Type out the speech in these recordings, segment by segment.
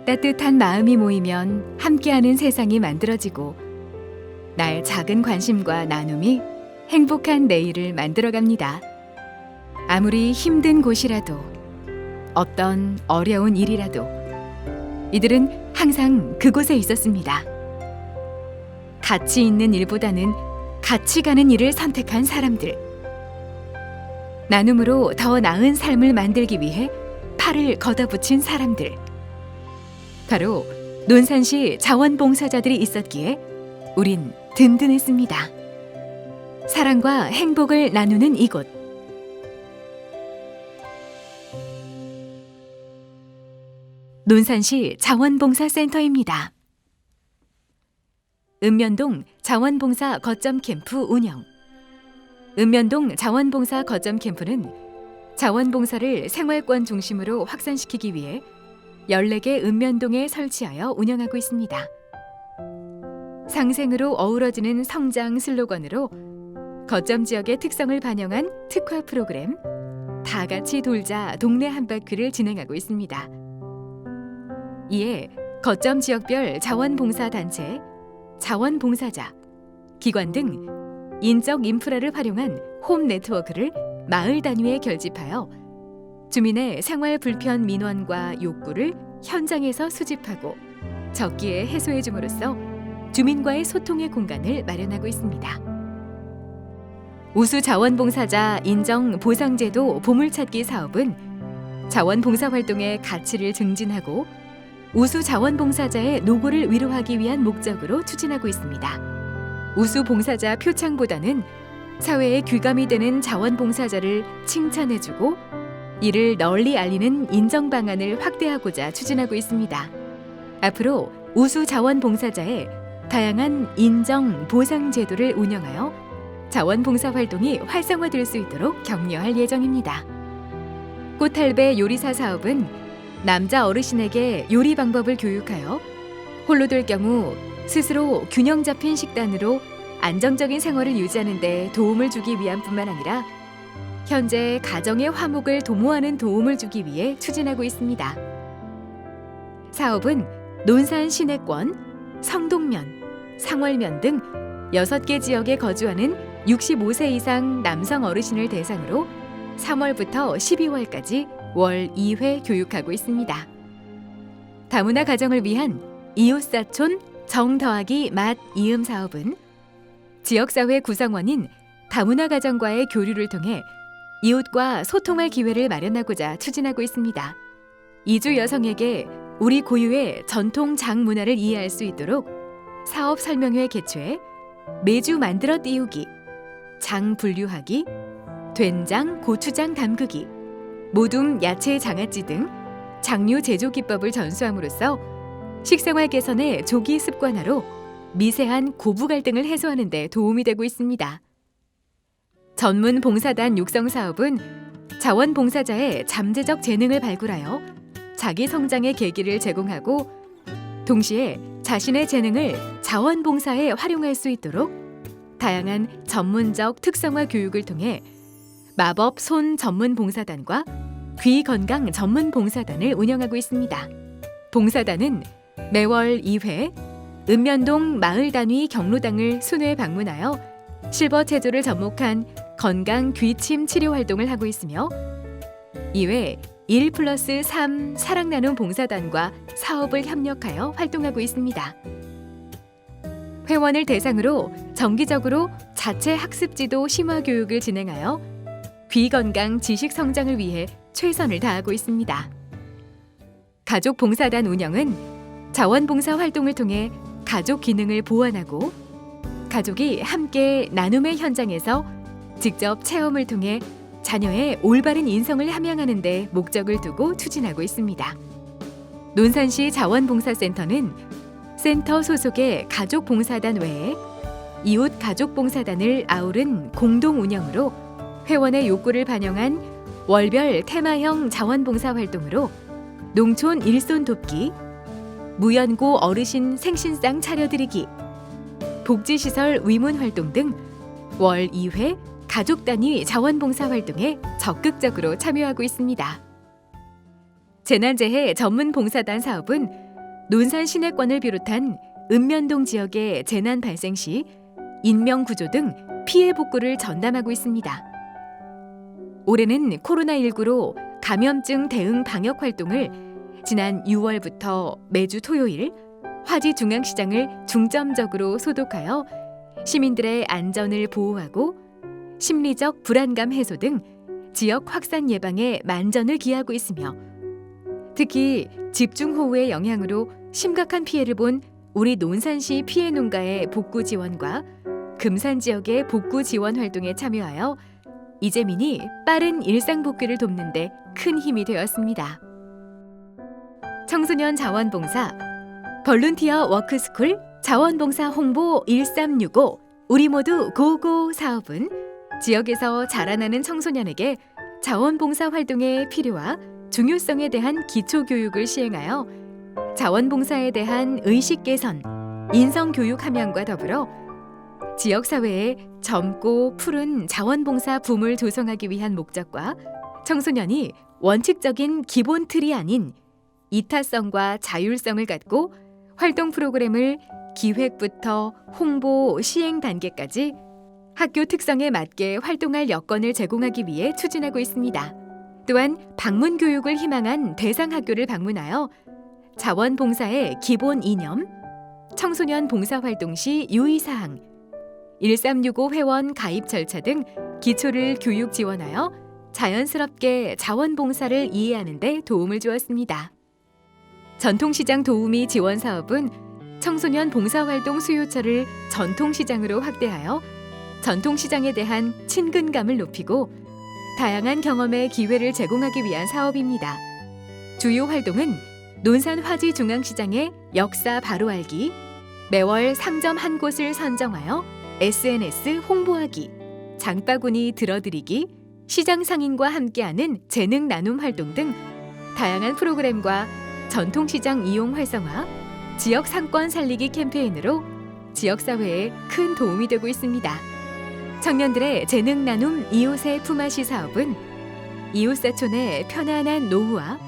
따뜻한 마음이 모이면 함께하는 세상이 만들어지고 나의 작은 관심과 나눔이 행복한 내일을 만들어갑니다. 아무리 힘든 곳이라도 어떤 어려운 일이라도 이들은 항상 그곳에 있었습니다. 가치 있는 일보다는 가치 가는 일을 선택한 사람들. 나눔으로 더 나은 삶을 만들기 위해 팔을 걷어붙인 사람들. 바로 논산시 자원봉사자들이 있었기에 우린 든든했습니다. 사랑과 행복을 나누는 이곳. 논산시 자원봉사센터입니다. 읍면동 자원봉사 거점 캠프 운영. 읍면동 자원봉사 거점 캠프는 자원봉사를 생활권 중심으로 확산시키기 위해 14개 읍면동에 설치하여 운영하고 있습니다. 상생으로 어우러지는 성장 슬로건으로 거점 지역의 특성을 반영한 특화 프로그램 다 같이 돌자 동네 한바퀴를 진행하고 있습니다. 이에 거점 지역별 자원봉사단체, 자원봉사자, 기관 등 인적 인프라를 활용한 홈 네트워크를 마을 단위에 결집하여 주민의 생활 불편 민원과 욕구를 현장에서 수집하고 적기에 해소해 줌으로써 주민과의 소통의 공간을 마련하고 있습니다. 우수 자원봉사자 인정 보상제도 보물찾기 사업은 자원봉사활동의 가치를 증진하고 우수 자원봉사자의 노고를 위로하기 위한 목적으로 추진하고 있습니다. 우수 봉사자 표창보다는 사회에 귀감이 되는 자원봉사자를 칭찬해주고 이를 널리 알리는 인정 방안을 확대하고자 추진하고 있습니다. 앞으로 우수 자원봉사자의 다양한 인정 보상 제도를 운영하여 자원봉사 활동이 활성화될 수 있도록 격려할 예정입니다. 꽃할배 요리사 사업은 남자 어르신에게 요리 방법을 교육하여 홀로 될 경우 스스로 균형 잡힌 식단으로 안정적인 생활을 유지하는 데 도움을 주기 위함 뿐만 아니라 현재 가정의 화목을 도모하는 도움을 주기 위해 추진하고 있습니다. 사업은 논산 시내권, 성동면, 상월면 등 6개 지역에 거주하는 65세 이상 남성 어르신을 대상으로 3월부터 12월까지 월 2회 교육하고 있습니다. 다문화 가정을 위한 이웃사촌 정 더하기 맛 이음 사업은 지역사회 구성원인 다문화 가정과의 교류를 통해 이웃과 소통할 기회를 마련하고자 추진하고 있습니다. 이주 여성에게 우리 고유의 전통 장 문화를 이해할 수 있도록 사업 설명회 개최, 매주 만들어 띄우기, 장 분류하기, 된장, 고추장 담그기, 모둠 야채 장아찌 등 장류 제조 기법을 전수함으로써 식생활 개선의 조기 습관화로 미세한 고부 갈등을 해소하는 데 도움이 되고 있습니다. 전문 봉사단 육성 사업은 자원봉사자의 잠재적 재능을 발굴하여 자기 성장의 계기를 제공하고 동시에 자신의 재능을 자원봉사에 활용할 수 있도록 다양한 전문적 특성화 교육을 통해 마법 손 전문 봉사단과 귀 건강 전문 봉사단을 운영하고 있습니다. 봉사단은 매월 2회 읍면동 마을 단위 경로당을 순회 방문하여 실버 체조를 접목한 건강 귀침 치료 활동을 하고 있으며 이외 1+3 사랑 나눔 봉사단과 사업을 협력하여 활동하고 있습니다. 회원을 대상으로 정기적으로 자체 학습 지도 심화 교육을 진행하여 귀 건강 지식 성장을 위해 최선을 다하고 있습니다. 가족 봉사단 운영은 자원봉사 활동을 통해 가족 기능을 보완하고 가족이 함께 나눔의 현장에서 직접 체험을 통해 자녀의 올바른 인성을 함양하는 데 목적을 두고 추진하고 있습니다. 논산시 자원봉사센터는 센터 소속의 가족봉사단 외에 이웃 가족봉사단을 아우른 공동 운영으로 회원의 욕구를 반영한 월별 테마형 자원봉사 활동으로 농촌 일손 돕기, 무연고 어르신 생신상 차려드리기, 복지시설 위문 활동 등 월 2회 가족 단위 자원봉사 활동에 적극적으로 참여하고 있습니다. 재난재해 전문 봉사단 사업은 논산 시내권을 비롯한 읍면동 지역의 재난 발생 시 인명 구조 등 피해 복구를 전담하고 있습니다. 올해는 코로나19로 감염증 대응 방역 활동을 지난 6월부터 매주 토요일 화지중앙시장을 중점적으로 소독하여 시민들의 안전을 보호하고 심리적 불안감 해소 등 지역 확산 예방에 만전을 기하고 있으며 특히 집중호우의 영향으로 심각한 피해를 본 우리 논산시 피해 농가의 복구 지원과 금산 지역의 복구 지원 활동에 참여하여 이재민이 빠른 일상 복귀를 돕는 데 큰 힘이 되었습니다. 청소년 자원봉사 벌룬티어 워크스쿨 자원봉사 홍보 1365 우리 모두 고고 사업은 지역에서 자라나는 청소년에게 자원봉사 활동의 필요와 중요성에 대한 기초교육을 시행하여 자원봉사에 대한 의식 개선, 인성교육 함양과 더불어 지역사회에 젊고 푸른 자원봉사 붐을 조성하기 위한 목적과 청소년이 원칙적인 기본 틀이 아닌 이타성과 자율성을 갖고 활동 프로그램을 기획부터 홍보, 시행 단계까지 학교 특성에 맞게 활동할 여건을 제공하기 위해 추진하고 있습니다. 또한 방문 교육을 희망한 대상 학교를 방문하여 자원봉사의 기본 이념, 청소년 봉사활동 시 유의사항, 1365 회원 가입 절차 등 기초를 교육 지원하여 자연스럽게 자원봉사를 이해하는 데 도움을 주었습니다. 전통시장 도우미 지원 사업은 청소년 봉사활동 수요처를 전통시장으로 확대하여 전통시장에 대한 친근감을 높이고 다양한 경험의 기회를 제공하기 위한 사업입니다. 주요 활동은 논산 화지중앙시장의 역사 바로 알기, 매월 상점 한 곳을 선정하여 SNS 홍보하기, 장바구니 들어드리기, 시장 상인과 함께하는 재능 나눔 활동 등 다양한 프로그램과 전통시장 이용 활성화, 지역 상권 살리기 캠페인으로 지역사회에 큰 도움이 되고 있습니다. 청년들의 재능 나눔 이웃의 품앗이 사업은 이웃사촌의 편안한 노후와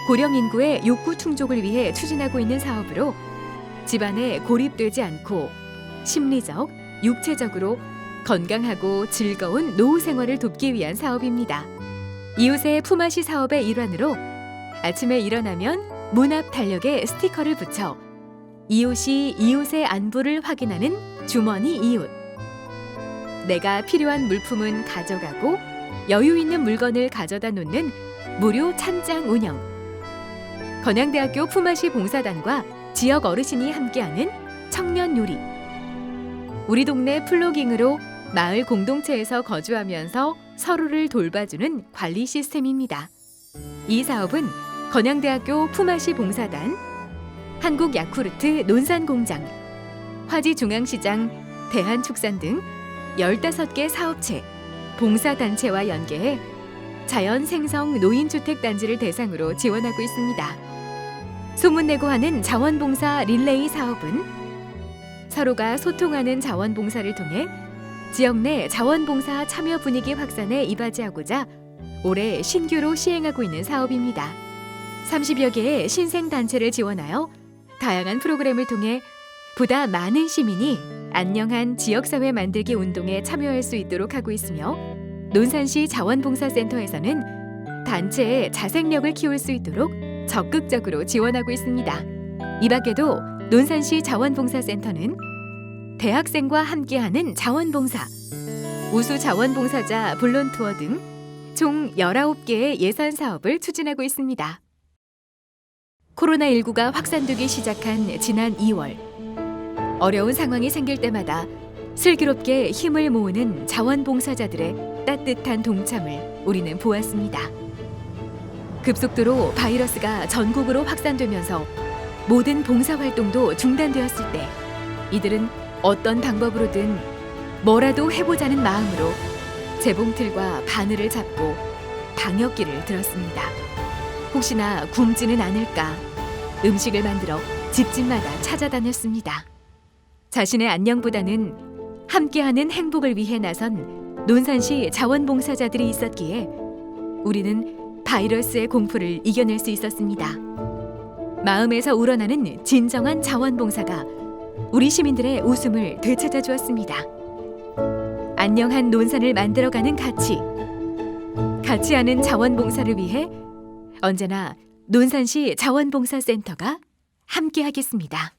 고령 인구의 욕구 충족을 위해 추진하고 있는 사업으로 집안에 고립되지 않고 심리적, 육체적으로 건강하고 즐거운 노후 생활을 돕기 위한 사업입니다. 이웃의 품앗이 사업의 일환으로 아침에 일어나면 문 앞 달력에 스티커를 붙여 이웃이 이웃의 안부를 확인하는 주머니 이웃, 내가 필요한 물품은 가져가고 여유 있는 물건을 가져다 놓는 무료 찬장 운영, 건양대학교 품앗이 봉사단과 지역 어르신이 함께하는 청년 요리, 우리 동네 플로깅으로 마을 공동체에서 거주하면서 서로를 돌봐주는 관리 시스템입니다. 이 사업은 건양대학교 품앗이 봉사단, 한국야쿠르트 논산공장, 화지중앙시장, 대한축산 등 15개 사업체, 봉사단체와 연계해 자연생성 노인주택단지를 대상으로 지원하고 있습니다. 소문내고 하는 자원봉사 릴레이 사업은 서로가 소통하는 자원봉사를 통해 지역 내 자원봉사 참여 분위기 확산에 이바지하고자 올해 신규로 시행하고 있는 사업입니다. 30여 개의 신생단체를 지원하여 다양한 프로그램을 통해 보다 많은 시민이 안녕한 지역사회 만들기 운동에 참여할 수 있도록 하고 있으며 논산시 자원봉사센터에서는 단체의 자생력을 키울 수 있도록 적극적으로 지원하고 있습니다. 이 밖에도 논산시 자원봉사센터는 대학생과 함께하는 자원봉사, 우수 자원봉사자 본론투어 등 총 19개의 예산 사업을 추진하고 있습니다. 코로나19가 확산되기 시작한 지난 2월, 어려운 상황이 생길 때마다 슬기롭게 힘을 모으는 자원봉사자들의 따뜻한 동참을 우리는 보았습니다. 급속도로 바이러스가 전국으로 확산되면서 모든 봉사활동도 중단되었을 때 이들은 어떤 방법으로든 뭐라도 해보자는 마음으로 재봉틀과 바늘을 잡고 방역기를 들었습니다. 혹시나 굶지는 않을까 음식을 만들어 집집마다 찾아다녔습니다. 자신의 안녕보다는 함께하는 행복을 위해 나선 논산시 자원봉사자들이 있었기에 우리는 바이러스의 공포를 이겨낼 수 있었습니다. 마음에서 우러나는 진정한 자원봉사가 우리 시민들의 웃음을 되찾아 주었습니다. 안녕한 논산을 만들어가는 가치 하는 자원봉사를 위해 언제나 논산시 자원봉사센터가 함께하겠습니다.